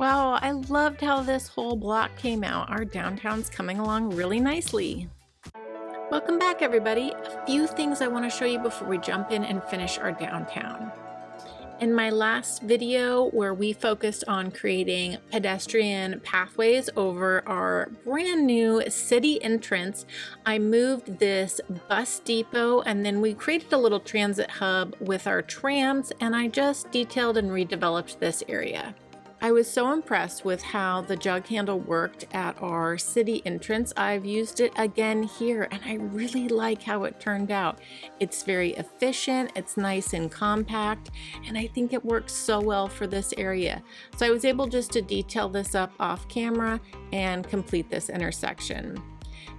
Wow, I loved how this whole block came out. Our downtown's coming along really nicely. Welcome back, everybody. A few things I want to show you before we jump in and finish our downtown. In my last video where we focused on creating pedestrian pathways over our brand new city entrance, I moved this bus depot and then we created a little transit hub with our trams, and I just detailed and redeveloped this area. I was so impressed with how the jug handle worked at our city entrance. I've used it again here and I really like how it turned out. It's very efficient, it's nice and compact, and I think it works so well for this area. So I was able just to detail this up off camera and complete this intersection.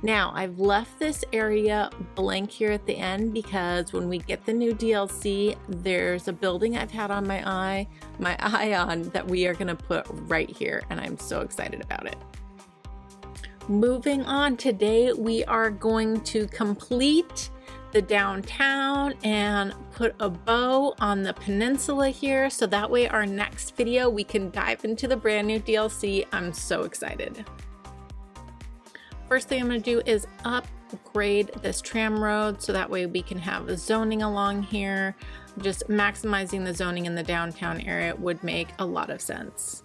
Now, I've left this area blank here at the end because when we get the new DLC, there's a building I've had on my eye on that we are going to put right here, and I'm so excited about it. Moving on, today we are going to complete the downtown and put a bow on the peninsula here, so that way our next video we can dive into the brand new DLC. I'm so excited. First thing I'm going to do is upgrade this tram road so that way we can have the zoning along here. Just maximizing the zoning in the downtown area would make a lot of sense.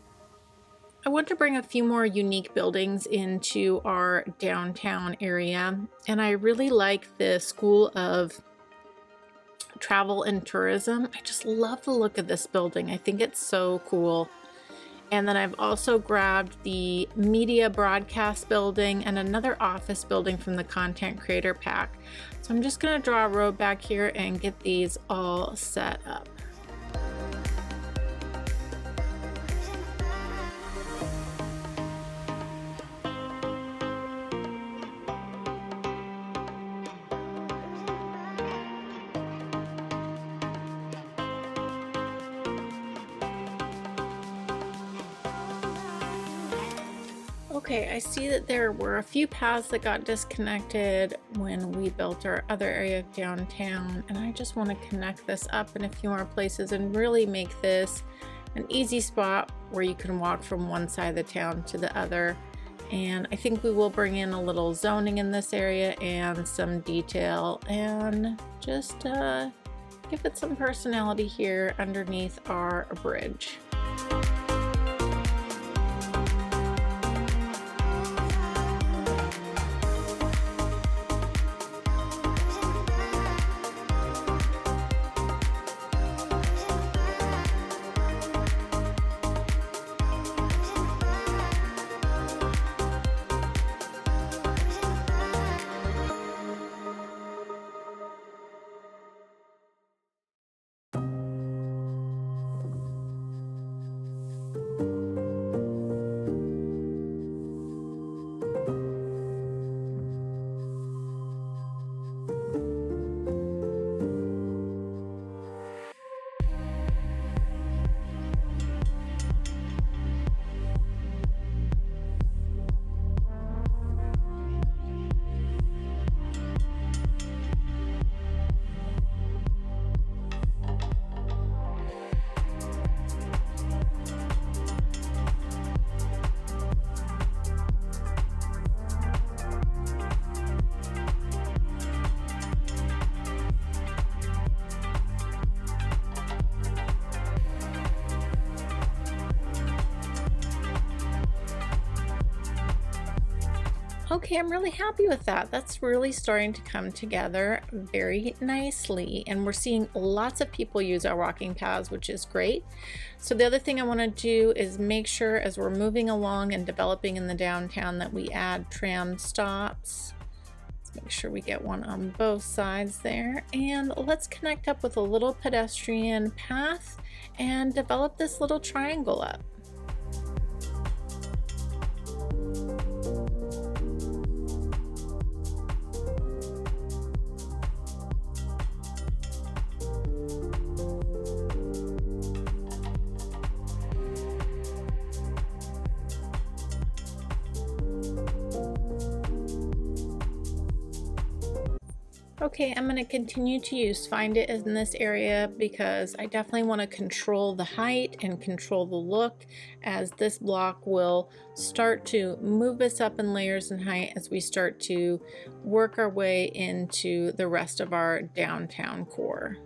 I want to bring a few more unique buildings into our downtown area, and I really like the School of Travel and Tourism. I just love the look of this building. I think it's so cool. And then I've also grabbed the media broadcast building and another office building from the content creator pack. So I'm just going to draw a road back here and get these all set up. Okay, I see that there were a few paths that got disconnected when we built our other area of downtown, and I just want to connect this up in a few more places and really make this an easy spot where you can walk from one side of the town to the other. And I think we will bring in a little zoning in this area and some detail and just give it some personality here underneath our bridge. Okay, I'm really happy with that. That's really starting to come together very nicely, and we're seeing lots of people use our walking paths, which is great. So the other thing I want to do is make sure as we're moving along and developing in the downtown that we add tram stops. Let's make sure we get one on both sides there, and let's connect up with a little pedestrian path and develop this little triangle up. Okay, I'm going to continue to use Find It in this area because I definitely want to control the height and control the look, as this block will start to move us up in layers and height as we start to work our way into the rest of our downtown core.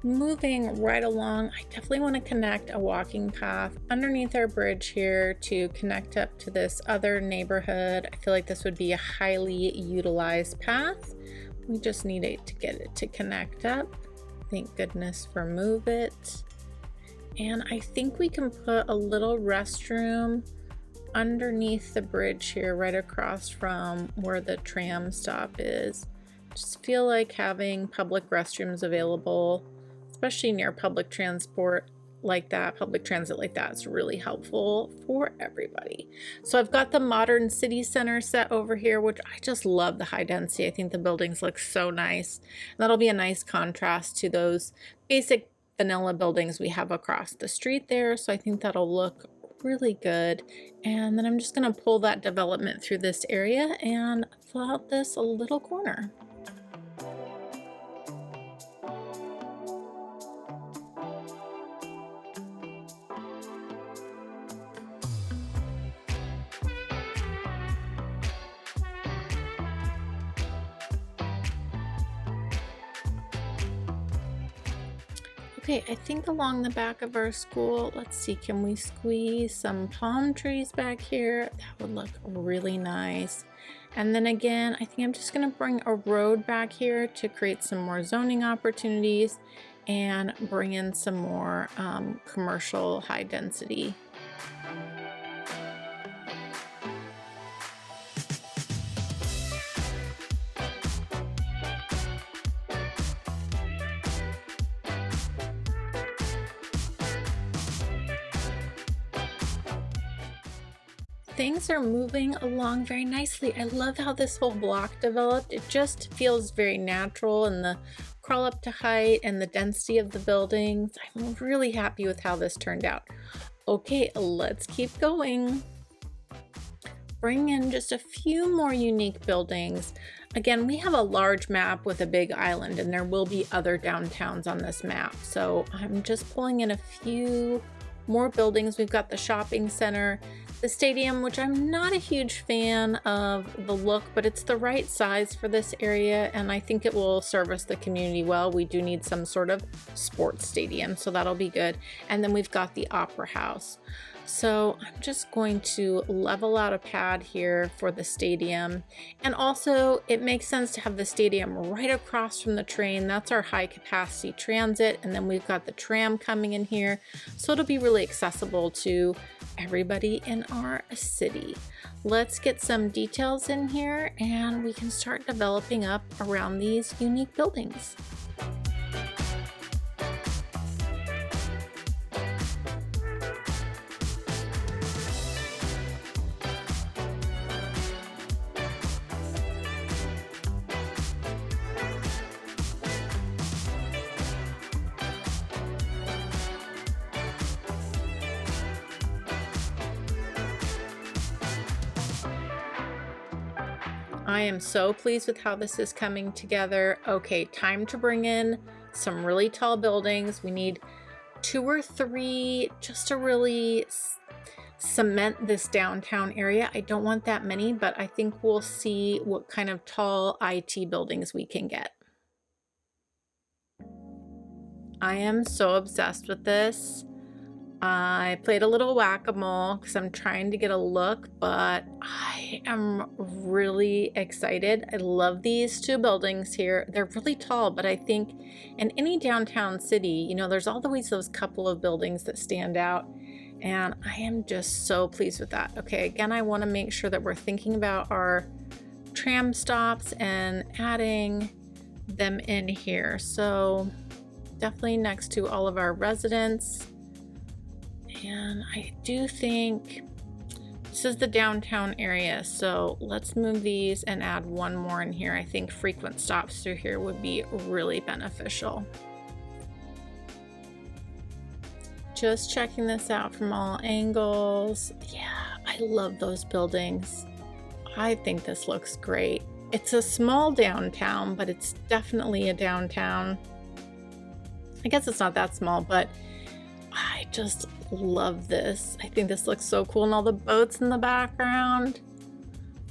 Moving right along, I definitely want to connect a walking path underneath our bridge here to connect up to this other neighborhood. I feel like this would be a highly utilized path. We just need it to get it to connect up. Thank goodness for Move It. And I think we can put a little restroom underneath the bridge here, right across from where the tram stop is. Just feel like having public restrooms available, especially near public transport like that, public transit like that, is really helpful for everybody. So I've got the modern city center set over here, which I just love the high density. I think the buildings look so nice. And that'll be a nice contrast to those basic vanilla buildings we have across the street there. So I think that'll look really good. And then I'm just gonna pull that development through this area and fill out this little corner. Okay, I think along the back of our school, let's see, can we squeeze some palm trees back here? That would look really nice. And then again, I think I'm just gonna bring a road back here to create some more zoning opportunities and bring in some more commercial high density. Things are moving along very nicely. I love how this whole block developed. It just feels very natural, and the crawl up to height and the density of the buildings. I'm really happy with how this turned out. Okay, let's keep going. Bring in just a few more unique buildings. Again, we have a large map with a big island, and there will be other downtowns on this map. So I'm just pulling in a few more buildings. We've got the shopping center, the stadium, which I'm not a huge fan of the look, but it's the right size for this area, and I think it will service the community well. We do need some sort of sports stadium, so that'll be good. And then we've got the Opera House. So I'm just going to level out a pad here for the stadium. And also it makes sense to have the stadium right across from the train. That's our high capacity transit. And then we've got the tram coming in here. So it'll be really accessible to everybody in our city. Let's get some details in here and we can start developing up around these unique buildings. I am so pleased with how this is coming together. Okay, time to bring in some really tall buildings. We need 2 or 3 just to really cement this downtown area. I don't want that many, but I think we'll see what kind of tall IT buildings we can get. I am so obsessed with this. I played a little whack-a-mole because I'm trying to get a look, but I am really excited. I love these two buildings here. They're really tall, but I think in any downtown city, you know, there's always those couple of buildings that stand out, and I am just so pleased with that. Okay, again, I want to make sure that we're thinking about our tram stops and adding them in here. So definitely next to all of our residents. And I do think this is the downtown area, so let's move these and add one more in here. I think frequent stops through here would be really beneficial. Just checking this out from all angles. Yeah, I love those buildings. I think this looks great. It's a small downtown, but it's definitely a downtown. I guess it's not that small, but I just love this. I think this looks so cool, and all the boats in the background.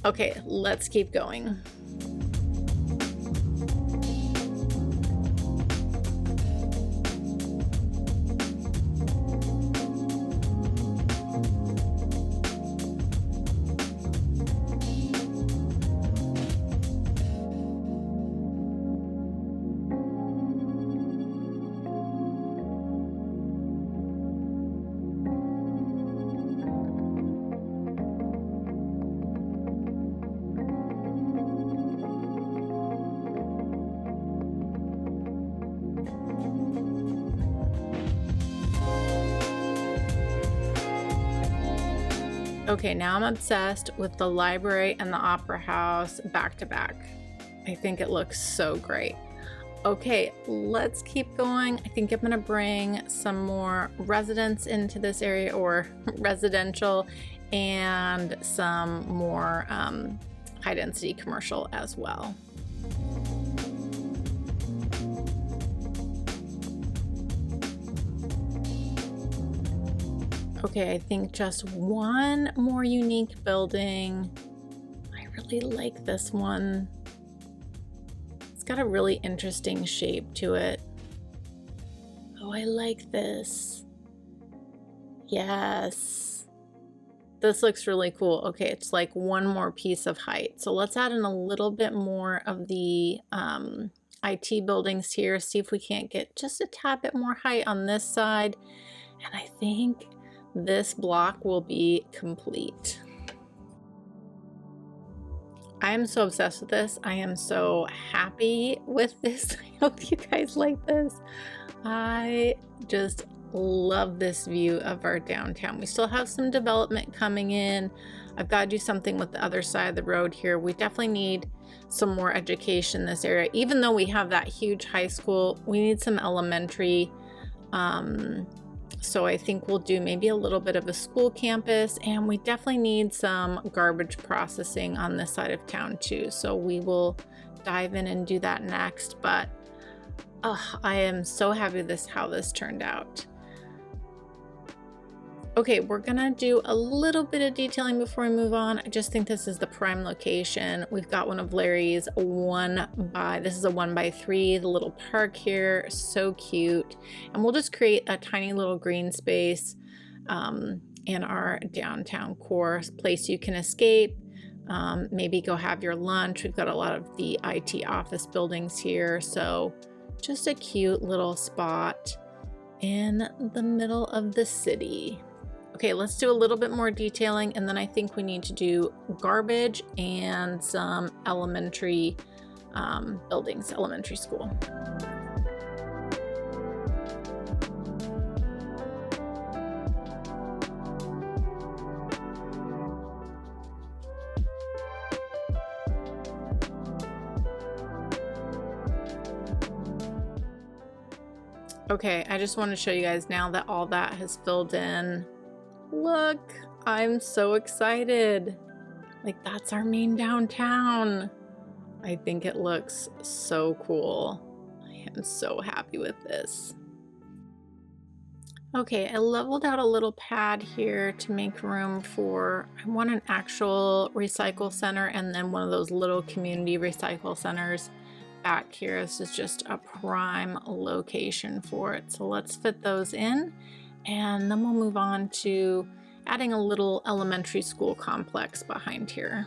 Okay, let's keep going. Okay, now I'm obsessed with the library and the opera house back to back. I think it looks so great. Okay, let's keep going. I think I'm gonna bring some more residents into this area, or residential, and some more high density commercial as well. Okay, I think just one more unique building. I really like this one. It's got a really interesting shape to it. Oh, I like this. Yes. This looks really cool. Okay, it's like one more piece of height. So let's add in a little bit more of the IT buildings here. See if we can't get just a tad bit more height on this side. And I think this block will be complete. I am so obsessed with this. I am so happy with this. I hope you guys like this. I just love this view of our downtown. We still have some development coming in. I've got to do something with the other side of the road here. We definitely need some more education in this area. Even though we have that huge high school, we need some elementary. So I think we'll do maybe a little bit of a school campus, and we definitely need some garbage processing on this side of town too. So we will dive in and do that next. But I am so happy with how this turned out. Okay, we're gonna do a little bit of detailing before we move on. I just think this is the prime location. We've got one of Larry's this is a 1x3, the little park here, so cute. And we'll just create a tiny little green space in our downtown core, place you can escape, maybe go have your lunch. We've got a lot of the IT office buildings here, so just a cute little spot in the middle of the city. Okay, let's do a little bit more detailing, and then I think we need to do garbage and some elementary buildings, elementary school. Okay, I just want to show you guys now that all that has filled in. Look, I'm so excited. Like, that's our main downtown. I think it looks so cool. I am so happy with this. Okay, I leveled out a little pad here to make room for, I want an actual recycle center and then one of those little community recycle centers back here. This is just a prime location for it. So let's fit those in. And then we'll move on to adding a little elementary school complex behind here.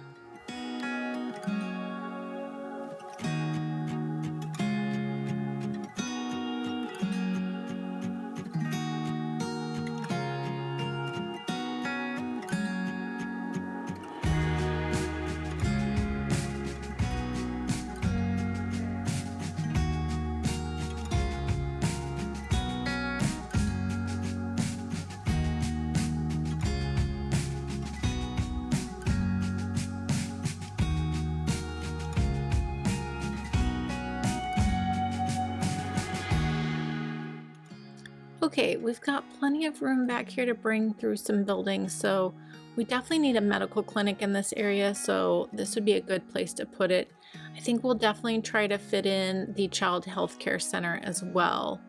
Okay, we've got plenty of room back here to bring through some buildings, so we definitely need a medical clinic in this area, so this would be a good place to put it. I think we'll definitely try to fit in the child health care center as well.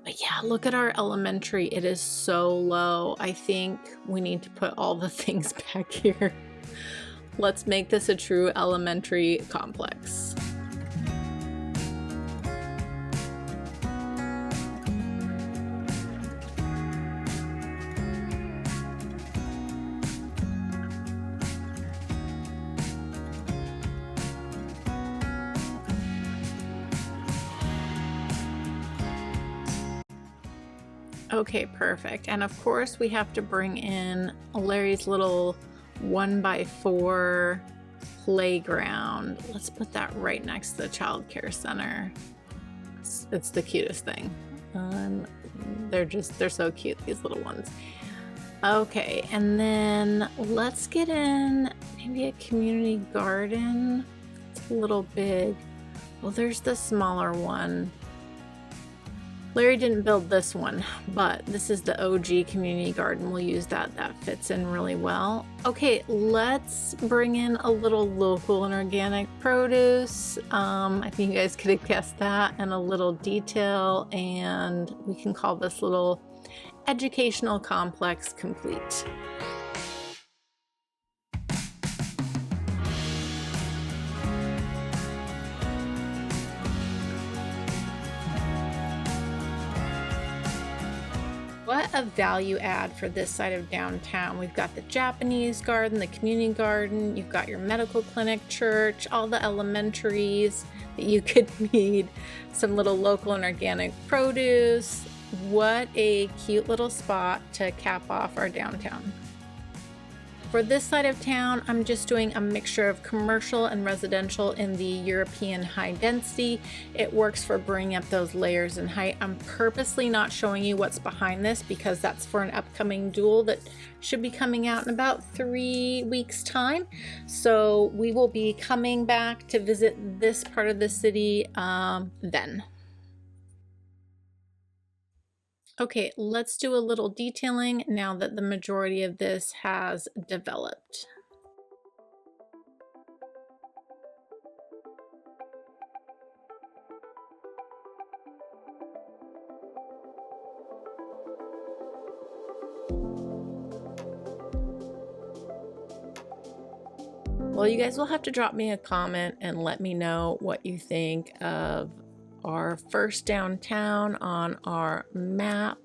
But yeah, look at our elementary. It is so low. I think we need to put all the things back here. Let's make this a true elementary complex. Okay, perfect. And of course we have to bring in Larry's little 1x4 playground. Let's put that right next to the child care center. It's the cutest thing. They're so cute, these little ones. Okay, and then let's get in maybe a community garden. It's a little big. Well, there's the smaller one. Larry didn't build this one, but this is the OG community garden. We'll use that. That fits in really well. Okay, let's bring in a little local and organic produce. I think you guys could have guessed that, and a little detail, and we can call this little educational complex complete. What a value add for this side of downtown. We've got the Japanese garden, the community garden, you've got your medical clinic, church, all the elementaries that you could need, some little local and organic produce. What a cute little spot to cap off our downtown. For this side of town, I'm just doing a mixture of commercial and residential in the European high density. It works for bringing up those layers in height. I'm purposely not showing you what's behind this because that's for an upcoming duel that should be coming out in about 3 weeks time. So we will be coming back to visit this part of the city then. Okay, let's do a little detailing now that the majority of this has developed. Well, you guys will have to drop me a comment and let me know what you think of our first downtown on our map.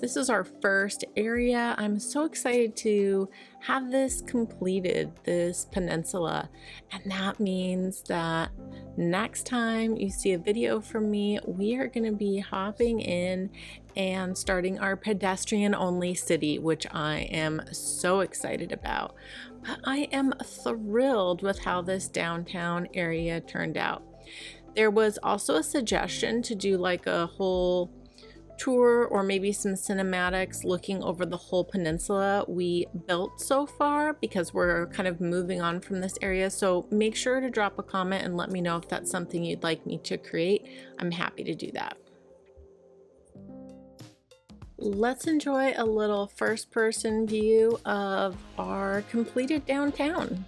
This is our first area. I'm so excited to have this completed, this peninsula. And that means that next time you see a video from me, we are going to be hopping in and starting our pedestrian only city, which I am so excited about. But I am thrilled with how this downtown area turned out. There was also a suggestion to do like a whole tour or maybe some cinematics looking over the whole peninsula we built so far, because we're kind of moving on from this area. So make sure to drop a comment and let me know if that's something you'd like me to create. I'm happy to do that. Let's enjoy a little first-person view of our completed downtown.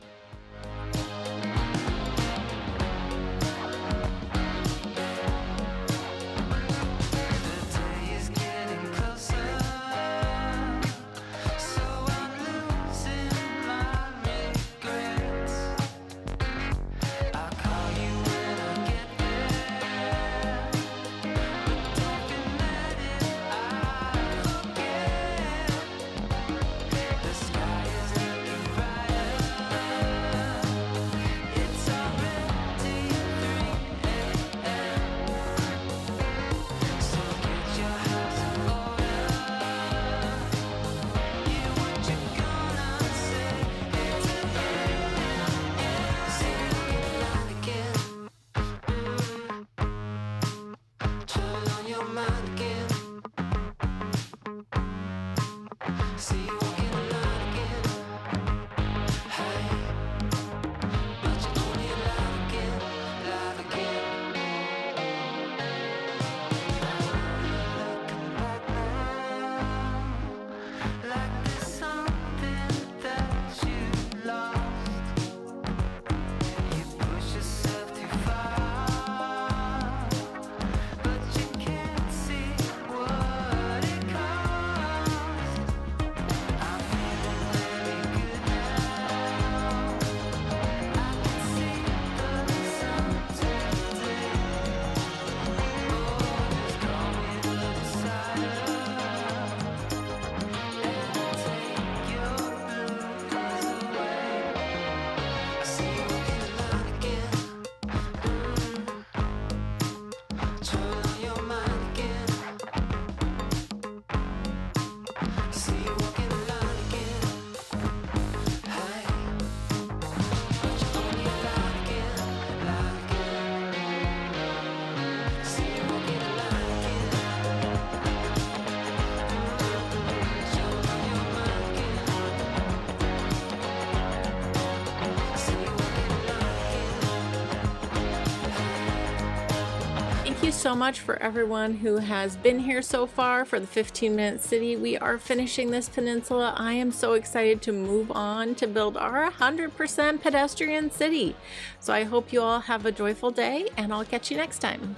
Thank you so much for everyone who has been here so far for the 15-minute city. We are finishing this peninsula. I am so excited to move on to build our 100% pedestrian city. So I hope you all have a joyful day, and I'll catch you next time.